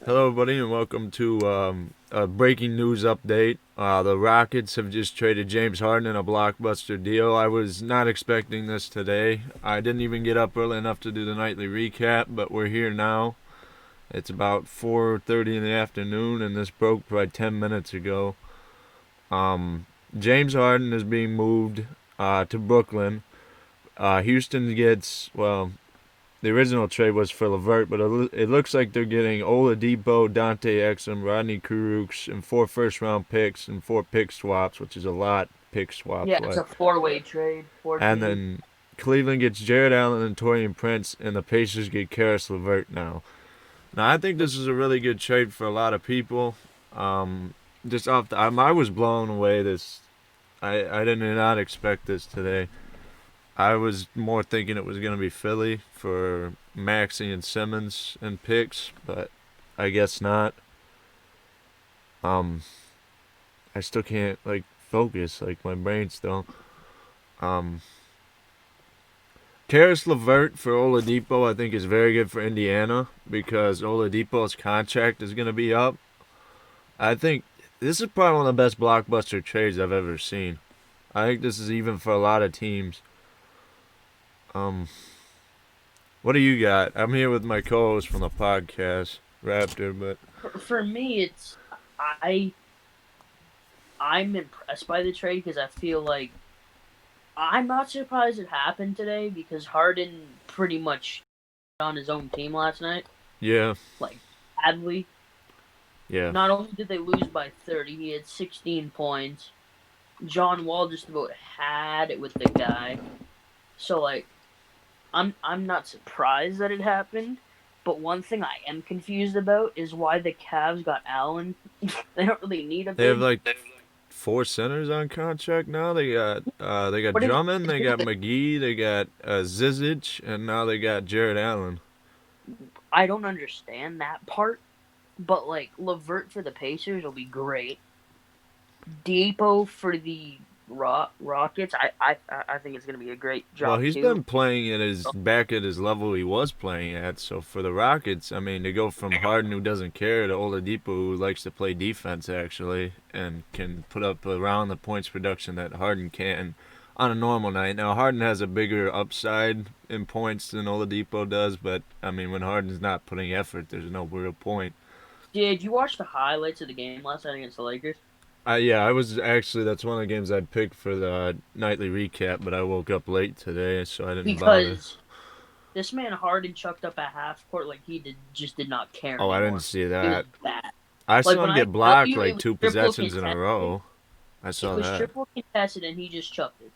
Hello, buddy, and welcome to a breaking news update. The Rockets have just traded James Harden in a blockbuster deal. I was not expecting this today. I didn't even get up early enough to do the nightly recap, but we're here now. It's about 4:30 in the afternoon, and this broke probably 10 minutes ago. James Harden is being moved to Brooklyn. Houston gets, well, the original trade was for LeVert, but it looks like they're getting Oladipo, Dante Exum, Rodney Kurucs, and 4 first-round picks and 4 pick swaps, which is a lot. Pick swaps, Yeah, it's what? a four-way trade, four And teams. then Cleveland gets Jared Allen and Torian Prince, and the Pacers get Karis LeVert now. Now, I think this is a really good trade for a lot of people. Um, just off the, I was blown away. I did not expect this today. I was more thinking it was going to be Philly for Maxey and Simmons and picks, but I guess not. Um, I still can't focus. Like my brain still. Um, Karis LeVert for Oladipo, I think is very good for Indiana because Oladipo's contract is going to be up. I think this is probably one of the best blockbuster trades I've ever seen. I think this is even for a lot of teams. Um, what do you got? I'm here with my co-host from the podcast, Raptor, but For me, I I'm impressed by the trade because I feel like I'm not surprised it happened today because Harden pretty much on his own team last night, yeah, like badly. yeah. Not only did they lose by 30, he had 16 points. John Wall just about had it with the guy. So like I'm not surprised that it happened. But one thing I am confused about is why the Cavs got Allen. They don't really need a They have big. like 4 centers on contract now. They got What Drummond, is they got McGee, they got Zizic, and now they got Jared Allen. I don't understand that part, but like Levert for the Pacers will be great. Depot for the Rockets, I think it's gonna be a great Well, job he's too. been playing at his back at his level he was playing at. So for the Rockets, I mean, to go from Harden who doesn't care to Oladipo who likes to play defense actually and can put up around the points production that Harden can on a normal night. Now Harden has a bigger upside in points than Oladipo does, but I mean, when Harden's not putting effort, there's no real point. Did you watch the highlights of the game last night against the Lakers? Yeah, I was actually that's one of the games I'd picked for the nightly recap, but I woke up late today, so I didn't bother. Because this man Harden chucked up at half court like he did not care Oh, I didn't anymore. see It was that. bad. I Like saw when him I get tell blocked you it like was two triple possessions in a contested, row. I it saw was that. triple contested and he just chucked it.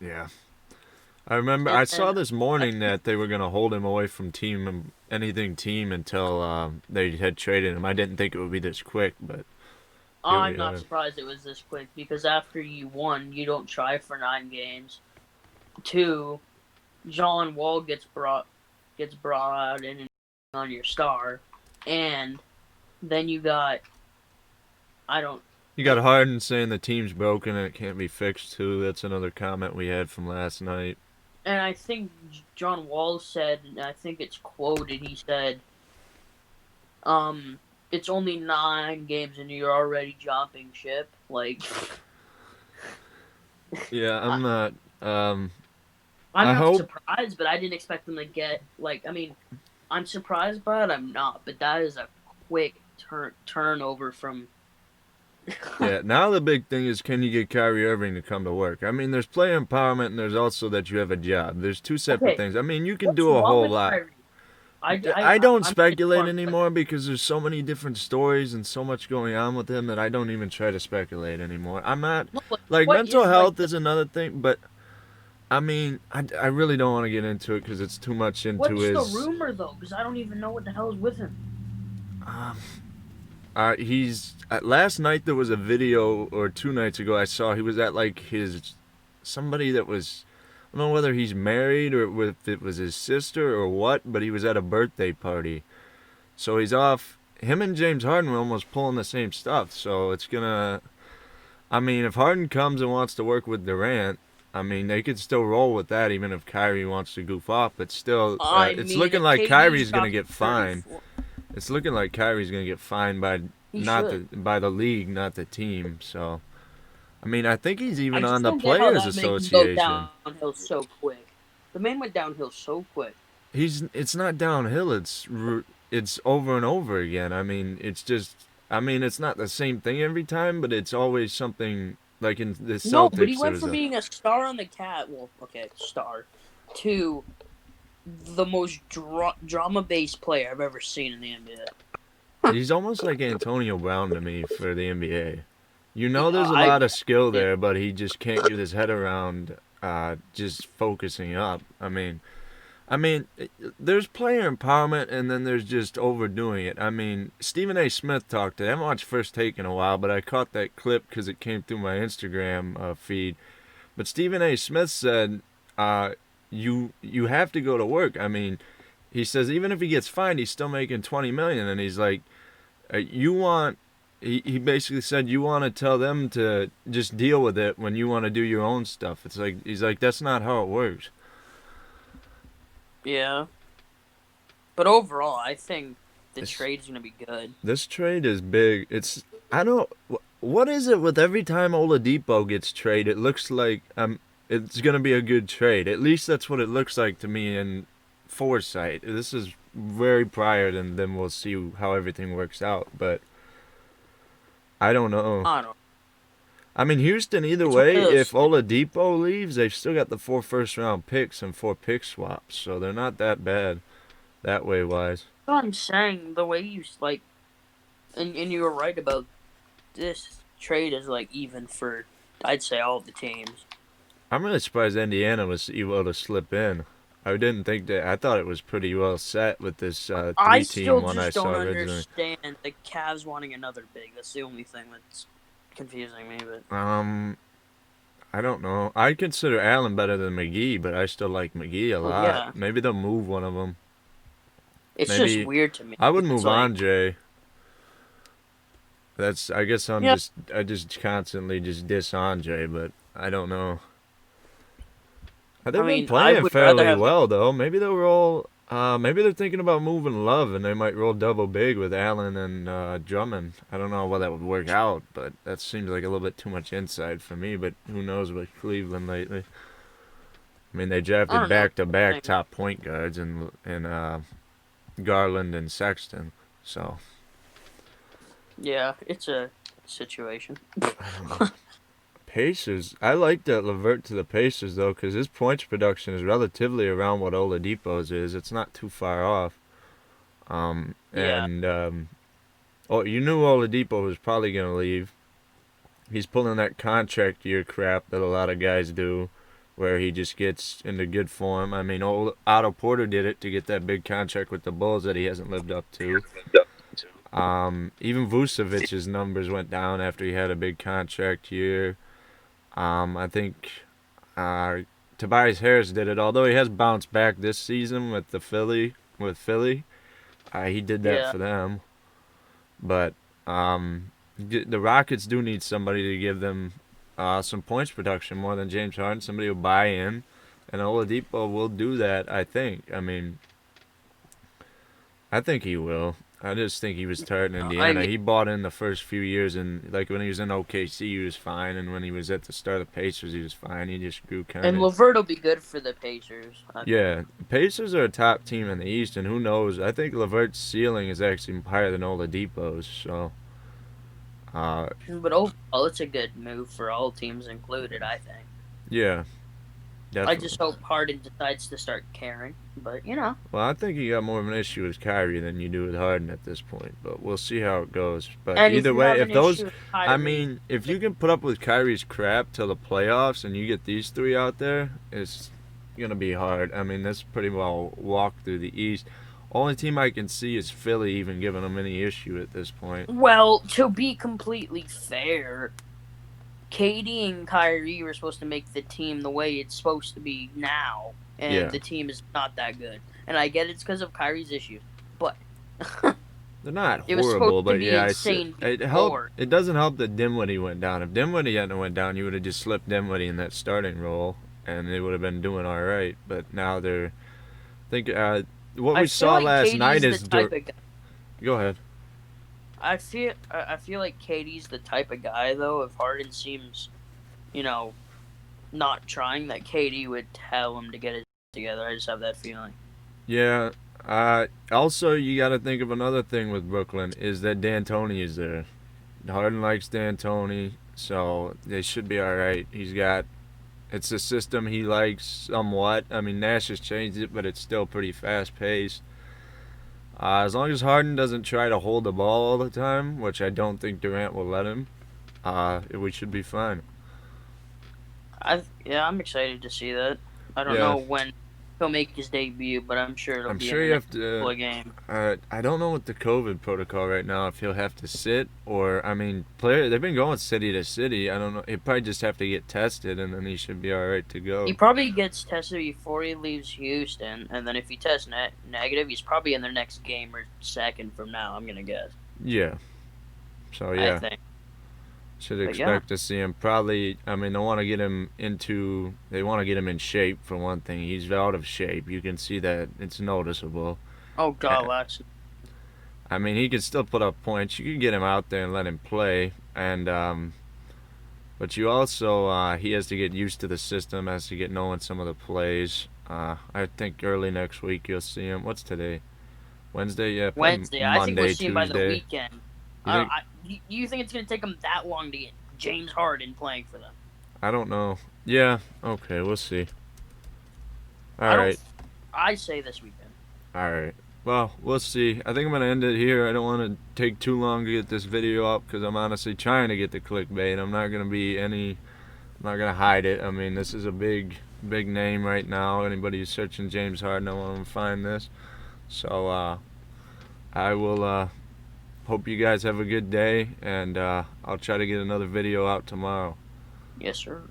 Yeah. I remember And I saw then this morning that they were going to hold him away from anything team until they had traded him. I didn't think it would be this quick, but here I'm we not are. surprised it was this quick because after you won, you don't try for 9 games. Two, John Wall gets brought out and on your star, and then you got I don't You got Harden saying the team's broken and it can't be fixed too. That's another comment we had from last night. and I think John Wall said, and I think it's quoted. He said, it's only 9 games and you're already jumping ship." Like, Yeah, I, I'm not. I'm I not hope. surprised, but I didn't expect them to get like. I mean, I'm surprised, but I'm not. But that is a quick turnover from. Yeah, now the big thing is can you get Kyrie Irving to come to work? I mean, there's player empowerment and there's also that you have a job. There's two separate Okay, things. I mean, you can what's do a wrong whole with lot. Kyrie? I, I, I don't I'm not speculate informed, but anymore because there's so many different stories and so much going on with him that I don't even try to speculate anymore. I'm not no, like, like what mental is like health is another thing, but I mean, I really don't want to get into it because it's too much into what's the his. rumor though? Because I don't even know what the hell is with him. Um, he's last night there was a video or 2 nights ago I saw he was at like his somebody that was I don't know whether he's married or if it was his sister or what, but he was at a birthday party. So he's off. Him and James Harden were almost pulling the same stuff. So it's gonna. I mean, if Harden comes and wants to work with Durant, I mean, they could still roll with that even if Kyrie wants to goof off. But still, I it's mean, looking if like KD Kyrie's gonna drops get fined. 34, It's looking like Kyrie's gonna get fined by He not should. by the league, not the team. So I mean, I think he's I even on just the don't get how Players that man can go Association. downhill so quick. The man went downhill so quick. It's not downhill. It's over and over again. I mean, it's just. I mean, it's not the same thing every time, but it's always something like in the No, but he Celtics. There went was from a. being a star on the cat. Well, okay, star, to the most drama-based player I've ever seen in the NBA. He's almost like Antonio Brown to me for the NBA. You know, Yeah, there's a I lot of skill did. there, but he just can't get his head around just focusing up. I mean, there's player empowerment, and then there's just overdoing it. I mean, Stephen A. Smith talked to. I haven't watched First Take in a while, but I caught that clip because it came through my Instagram feed. But Stephen A. Smith said, uh, "You have to go to work." I mean, he says even if he gets fined, he's still making 20 million, and he's like, "You want." He basically said you want to tell them to just deal with it when you want to do your own stuff. It's like he's like that's not how it works. Yeah, but overall, I think the It's trade's gonna be good. This trade is big. I don't what is it with every time Oladipo gets traded, it looks like it's gonna be a good trade. At least that's what it looks like to me in foresight. This is very prior, and then we'll see how everything works out. But I don't know. I don't. I mean, Houston, either It's one way, of if those. Oladipo leaves, they've still got the 4 first-round picks and 4 pick swaps, so they're not that bad that way wise. What I'm saying, the way you like, and you were right about this trade is like even for I'd say all the teams. I'm really surprised Indiana was able to slip in. I didn't think that. I thought it was pretty well set with this I three-team still one I just saw don't originally. understand the Cavs wanting another big. That's the only thing that's confusing me. But Um, I don't know. I consider Allen better than McGee, but I still like McGee a well, lot. yeah, Maybe they'll move one of them. it's just Maybe weird to me. I would It's move like, Andre. That's. I guess yeah, I just constantly just diss Andre, but I don't know. I They've been mean, I playing would rather fairly have. well though. Maybe they'll roll. Maybe they're thinking about moving Love, and they might roll double big with Allen and Drummond. I don't know how that would work out, but that seems like a little bit too much inside for me. But who knows with Cleveland lately? I mean, they I drafted don't know. back-to-back Thing. top point guards in Garland and Sexton. So Yeah, it's a situation. I don't know. Pacers. I like that Levert to the Pacers though, because his points production is relatively around what Oladipo's is. It's not too far off. Yeah, And oh, you knew Oladipo was probably gonna leave. He's pulling that contract year crap that a lot of guys do, where he just gets into good form. I mean, old Otto Porter did it to get that big contract with the Bulls that he hasn't lived up to. Even Vucevic's numbers went down after he had a big contract year. I think uh, Tobias Harris did it, although he has bounced back this season with Philly. He did that yeah. for them, but the Rockets do need somebody to give them some points production more than James Harden. Somebody will buy in, and Oladipo will do that. I think. I mean, I think he will. I just think he was tired in I Indiana. mean, He bought in the first few years, and like when he was in OKC, he was fine, and when he was at the start of the Pacers, he was fine. He just grew kind and of. Levert will be good for the Pacers. I think. Yeah, Pacers are a top team in the East, and who knows? I think Levert's ceiling is actually higher than Oladipo's. So, uh, But overall, it's a good move for all teams included. I think. yeah, I definitely. just hope Harden decides to start caring. But you know, Well, I think you got more of an issue with Kyrie than you do with Harden at this point, but we'll see how it goes. But and if either you way, have if an those, issue with I Kyrie, mean, if you can put up with Kyrie's crap till the playoffs and you get these three out there, it's gonna be hard. I mean, that's pretty well walked through the East. Only team I can see is Philly even giving them any issue at this point. well, to be completely fair, Katie and Kyrie were supposed to make the team the way it's supposed to be now, and Yeah, the team is not that good. And I get it's because of Kyrie's issues, but they're not it was supposed horrible, to but be yeah, insane it helped. before. It doesn't help that Dinwiddie went down. If Dinwiddie hadn't went down, you would have just slipped Dinwiddie in that starting role, and they would have been doing all right. But now they're think what I we feel saw like last night Katie's the is type of guy. Go ahead. I feel like Katie's the type of guy though. If Harden seems, you know, not trying, that Katie would tell him to get it together. I just have that feeling. Yeah. Also, you got to think of another thing with Brooklyn is that D'Antoni is there. Harden likes D'Antoni, so they should be all right. He's got it's a system he likes somewhat. I mean, Nash has changed it, but it's still pretty fast paced. As long as Harden doesn't try to hold the ball all the time, which I don't think Durant will let him, we should be fine. Yeah, I'm excited to see that. I don't Yeah, know when he'll make his debut, but I'm sure it'll I'm be in sure the you next have to. couple of games. I don't know what the COVID protocol right now. If he'll have to sit or I mean, player they've been going city to city. I don't know. He'll probably just have to get tested, and then he should be all right to He go. probably gets tested before he leaves Houston, and then if he tests negative, he's probably in their next game or second from now. I'm gonna guess. Yeah. So I yeah, think, should but yeah, expect to see him. Probably. I mean, they want to get him into. They want to get him in shape for one thing. He's out of shape. You can see that. It's noticeable. oh god, last I mean, he could still put up points. You can get him out there and let him play, and but you also he has to get used to the system, has to get knowing some of the plays. I think early next week you'll see him. What's today? Wednesday? Yeah, probably Wednesday. I think we'll Monday, see him by the Tuesday. weekend. You think? You think it's gonna take him that long to get James Harden playing for them? I don't know. Yeah. Okay, we'll see. I All don't. right. I say this weekend. All right. Well, we'll see. I think I'm gonna end it here. I don't want to take too long to get this video up because I'm honestly trying to get the clickbait. I'm not gonna be any. I'm not gonna hide it. I mean, this is a big name right now. Anybody who's searching James Harden, I want them to find this. So I will hope you guys have a good day, and I'll try to get another video out tomorrow. Yes, sir.